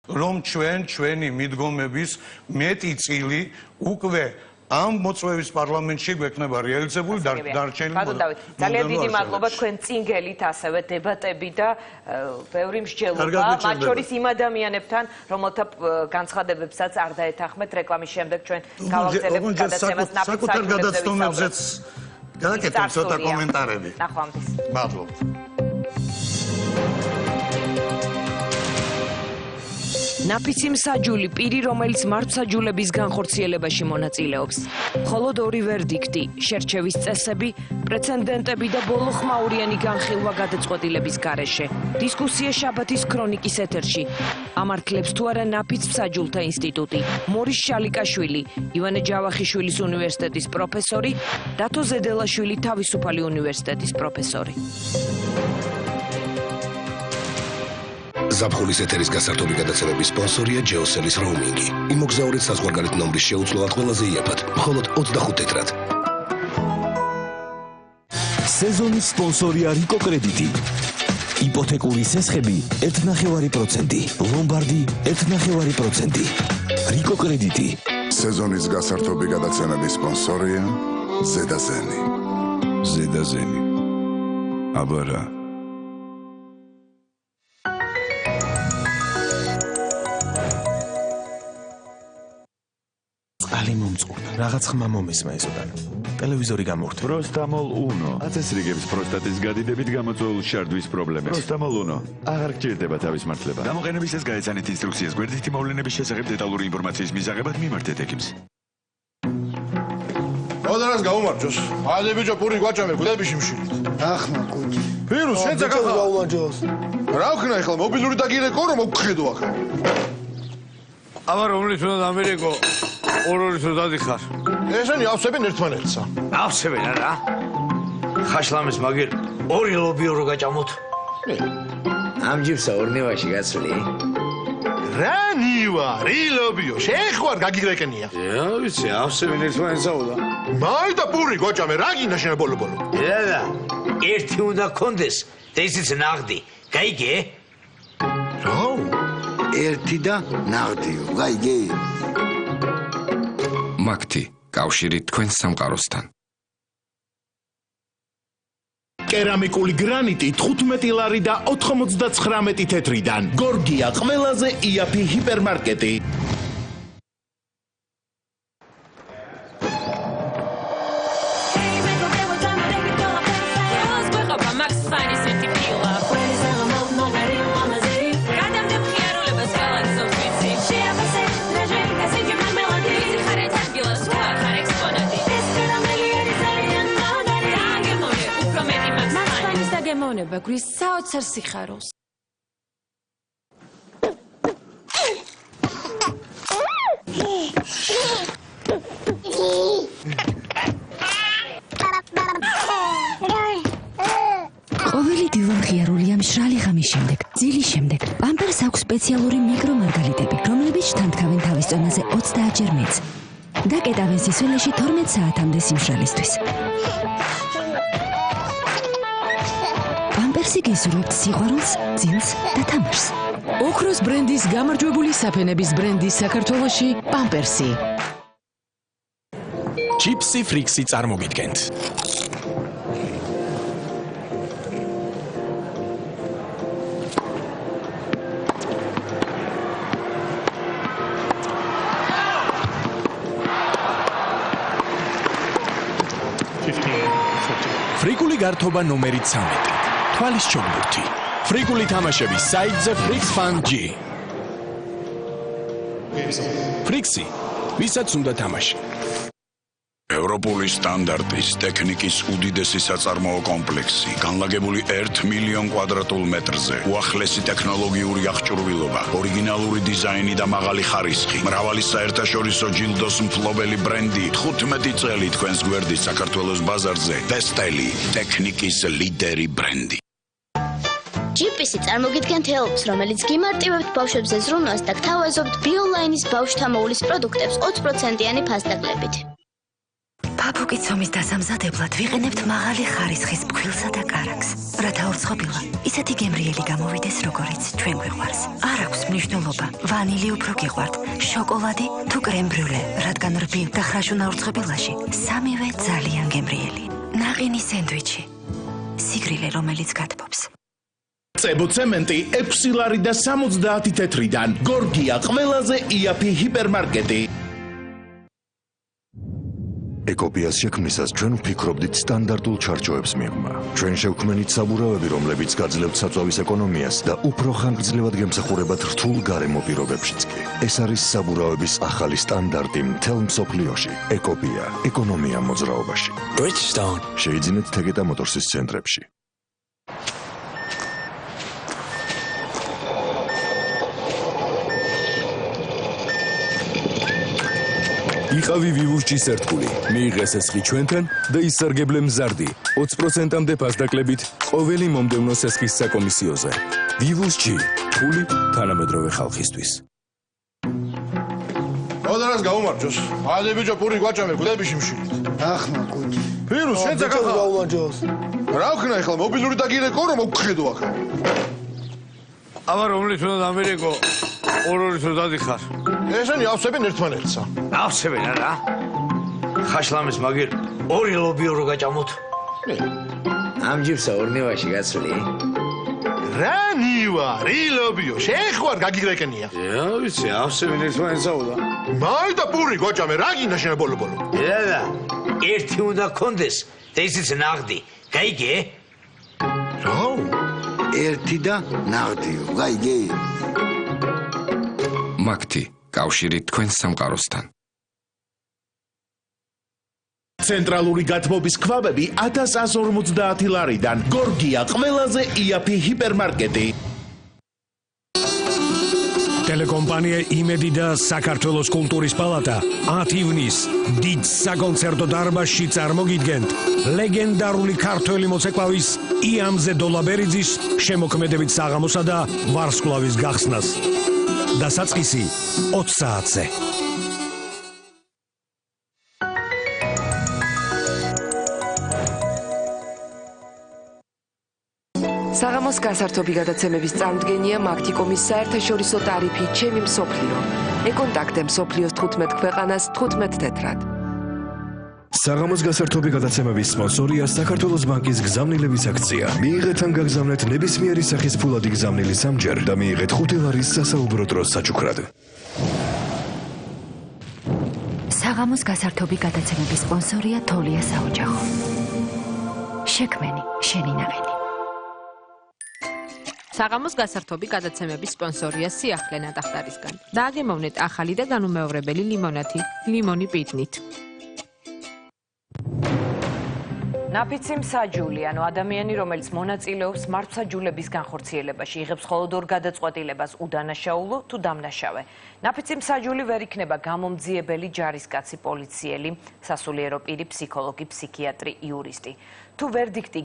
რომ ჩვენი მიდგომების მეტი წილი უკვე ამ მოწვევის პარლამენტში გვექნება რეალიზებული დარჩენილი. ბატონ დავით, ძალიან დიდი მადლობა თქვენ წინ გელით ასევე დებატები და ბევრი მსჯელობა, მათ შორის იმ ადამიანებთან, რომელთა განცხადებებსაც არ დაეთანხმეთ რეკლამის შემდეგ ჩვენ გავაგზავნებთ გადაცემას საკუთარ გადაცემებზეც გააკეთებთ ცოტა კომენტარები. ნახვამდის. მადლობა. ნაფიცი მსაჯული პირი, რომელიც მართლმსაჯულების განხორციელებაში მონაწილეობს. მხოლოდ ორი ვერდიქტი, შერჩევის წესები, პრეცედენტები და ბოლოხმაურიანი განხილვა გადაწყვეტილების გარეშე. დისკუსია შაბათის ქრონიკის ეთერში. ამართლებს თუ არა ნაფიც მსაჯულთა ინსტიტუტი. მორის შალიკაშვილი, ივანე ჯავახიშვილის უნივერსიტეტის პროფესორი, დათო ზედელაშვილი თავისუფალი უნივერსიტეტის პროფესორი. ზაფხულის ეთერის გასართობი გადაცემების სპონსორია ჯეოსელის როუმინგი. იმოგზაურეთ საზღვარგარეთ ნომრის შეუცვლელად ყველაზე იაფად, მხოლოდ 25 ტეტრად. სეზონის სპონსორია რიკო კრედიტი. იპოთეკური სესხები 1.9%, ლომბარდი 1.9%. რიკო კრედიტი. სეზონის გასართობი გადაცემების სპონსორია ზედაზენი. ზედაზენი. აბარა. რაღაც ხმა მომისმა ესოდან. ტელევიზორი გამორთე. პროსტამოლ უნო. აწესრიგებს პროსტატის გადიდებით გამოწვეულ შარდვის პრობლემებს. პროსტამოლ უნო. აღარ გჭირდება თავის მართლება. გამოყენებისას გაეცანით ინსტრუქციას გვერდითი მოვლენების შესახებ დეტალური ინფორმაციის მისაღებად მიმართეთ ექიმს. მოდარას გაუმარჯოს. ადი ბიჭო პური გვაჭამე გვდები შიმშილით. ახლა კუჭი. ვირუს შეძა ხა. გაუმარჯოს. რა ვქნა ახლა მობილური დაგირეკო რომ მოგხედო ახლა. აბა რომლის უნდა ამერიკო ორორის უნდა დიხარ. ესენი ავსებენ ერთმანეთსა. ავსებენ რა? ხაშლამის მაგერ ორი ლობიო რო გაჭამოთ. ამ ჯიბსა ორნევაში გაცვლი. რა ნივა, რილობიო, შეხვარ გაგიგრეკენია. ვიცი, ავსებენ ერთმანეთსა უნდა. მაი და პური გვაჭამე, რა გინდა შენ ბოლო-ბოლო? და ერთი უნდა კონდეს და ისიც ნაღდი. გაიგე? რა? ერთი და ნაღდიო, გაიგე? მაგთი, კავშირი თქვენ სამყაროსთან. კერამიკული გრანიტი 15 ლარი და 99 თეთრიდან. გორგია ყველაზე იაფი ჰიპერმარკეტი. გემოვნება გვრის საოცარ სიხარულს. ყოველი დივანხიარულია მშრალი ღამის შემდეგ, ძილის შემდეგ. პამპერს აქვს სპეციალური მიკრომარგალიტები, რომლებიც შთანთქავენ თავის წონაზე 30-ჯერ მეტს. დაკეტავენ სისხლში 12 საათამდე სიმშრალისთვის. პამპერსი გიზრუნებთ სიყვარულს, ძილს და თამაშს. ოქროს ბრენდის გამარჯვებული საფენების ბრენდი საქართველოში პამპერსი. ჩიპსი ფრიქსი წარმოგიდგენთ. ფრიკული გართობა ნომერი 13. თვალის ჩოგბურთი. ფრიკული თამაშები საიტზე Frix Fun G. ფრიქსი, ვისაც უნდა თამაში. ევროპული სტანდარტის ტექნიკის უდიდესი საწარმოო კომპლექსი, განლაგებული 1 მილიონ კვადრატულ მეტრზე, უახლესი ტექნოლოგიური აღჭურვილობა, ორიგინალური დიზაინი და მაღალი ხარისხი, მრავალი საერთაშორისო ჯილდოს მფლობელი ბრენდი, 15 წელი თქვენს გვერდით საქართველოს ბაზარზე, Vesteli, ტექნიკის ლიდერი ბრენდი. GPS-ი წარმოგიდგენთ Helps, რომელიც გიმარტივებთ ბავშვებზე ზრუნვას და გთავაზობთ BioLine-ის ბავშვთა მოვლის პროდუქტებს 20%-იანი ფასდაკლებით. ფაფუკი ცომის დასამზადებლად ვიყენებთ მაღალი ხარისხის ფქვილსა და კარაქს, რათა ორცხობილვა ისეთი გემრიელი გამოვიდეს, როგორიც ჩვენ გვიყვარს. არ აქვს მნიშვნელობა, ვანილი უფრო გიყვართ, შოკოლადი თუ კრემ ბრიულე, რადგან რბილ და ხრაშუნა ორცხობილვაში სამივე ძალიან გემრიელი. ნაყინი სენდვიჩი, სიგრილე, რომელიც გათბობს. წებო ცემენტი 6 ლარი და 70 თეთრიდან. გორგია ყველაზე იაფი ჰიპერმარკეტი. ეკოპიას შექმნისას ჩვენ ვფიქრობდით სტანდარტულ ჩარჩოებს მიღმა. ჩვენ შევქმნით საბურავები, რომლებიც გაძლევთ საწვავის ეკონომიას და უფრო ხანგრძლივად გემსახურებათ რთულ გარემო პირობებშიც კი. ეს არის საბურავების ახალი სტანდარტი მთელ მსოფლიოში. ეკოპია, ეკონომია მოძრაობაში. Bridgestone. შეიძინეთ თეგეტა მოტორსის ცენტრებში. იყავი ვივუსჯის ერთგული, მიიღეს ესხი ჩვენთან და ისარგებლე მზარდი 20%-მდე ფასდაკლებით ყოველი მომდევნო სესხის საკომისიოზე. ვივუსჯი, ფული თანამედროვე ხალხისთვის. მოდარას გაუმარჯოს. ადი ბიჭო, პური გვაჭამე, გვდები შიმშილით. ახლა კუჭი. ვირუს შენ წაკახა. გაუმარჯოს. რა ვქნა ახლა მობილური დაგირეკო რომ მოგხედო ახლა. აბა რომლის უნდა დამერეკო? ორ-ორი თუ დადიხარ. ესენი ავსებენ ერთმანეთსა. ავსებენ არა? ხაშლამის მაგერ ორი ლობიო რო გაჭამოთ. ამ ჯიბსა ორნევაში გაცვლი. რა ნივა, რილობიო, შეხوار გაგიგრეკენია. ვიცი, ავსებენ ერთმანეთსა უდა. მაი და პური გვაჭამე, რა გინდა შენ ბოლო-ბოლო? ელა, ერთი უნდა კონდეს და ისიც ნაღდი. გაიგე? რა? ერთი და ნაღდიო, გაიგე? მაგთი კავშირი თქვენ სამყაროსთან. ცენტრალური გათბობის ქვაბები 1150 ლარიდან. გორგია ყველაზე იაფი ჰიპერმარკეტი. ტელეკომპანია იმედი და საქართველოს კულტურის პალატა 10 ივნის დიდ საკონცერტო დარბაზში წარმოგიდგენთ ლეგენდარული ქართველი მოცეკვავის იამზე დოლაბერიძის შემოქმედებით საღამოსა და ვარსკვლავის გახსნას. დასაწყისი 20 საათზე. საღამოს გასართობი გადაცემების წარმოდგენია მაგთიკომის საერთაშორისო ტარიფი ჩემი მსოფლიო. ეკონტაქტე მსოფლიოს 15 ქვეყანას 15 თეთრად. საღამოს გასართობი გადაცემების სპონსორია საქართველოს ბანკის გზავნილების აქცია. მიიღეთ ან გაგზავნეთ ნებისმიერი სახის ფულადი გზავნილი სამჯერ და მიიღეთ 5 ლარის სასაუბრო დროს საჩუქრად. საღამოს გასართობი გადაცემების სპონსორია თოლია საოჯახო. შექმენი, შენი ნაყინი. საღამოს გასართობი გადაცემების სპონსორია სიახლე ნატახტარისგან. დააგემოვნეთ ახალი და განუმეორებელი ლიმონათი, ლიმონი პიტნით. ნაფიცი მსაჯული, ანუ ადამიანი, რომელიც მონაწილეობს მართლმსაჯულების განხორციელებაში, იღებს მხოლოდ ორ გადაწყვეტილებას: უდანაშაულო თუ დამნაშავე. ნაფიცი მსაჯული ვერ იქნება გამომძიებელი, ჯარისკაცი, პოლიციელი, სასულიერო პირი, ფსიქოლოგი, ფსიქიატრი, იურისტი. თუ ვერდიქტი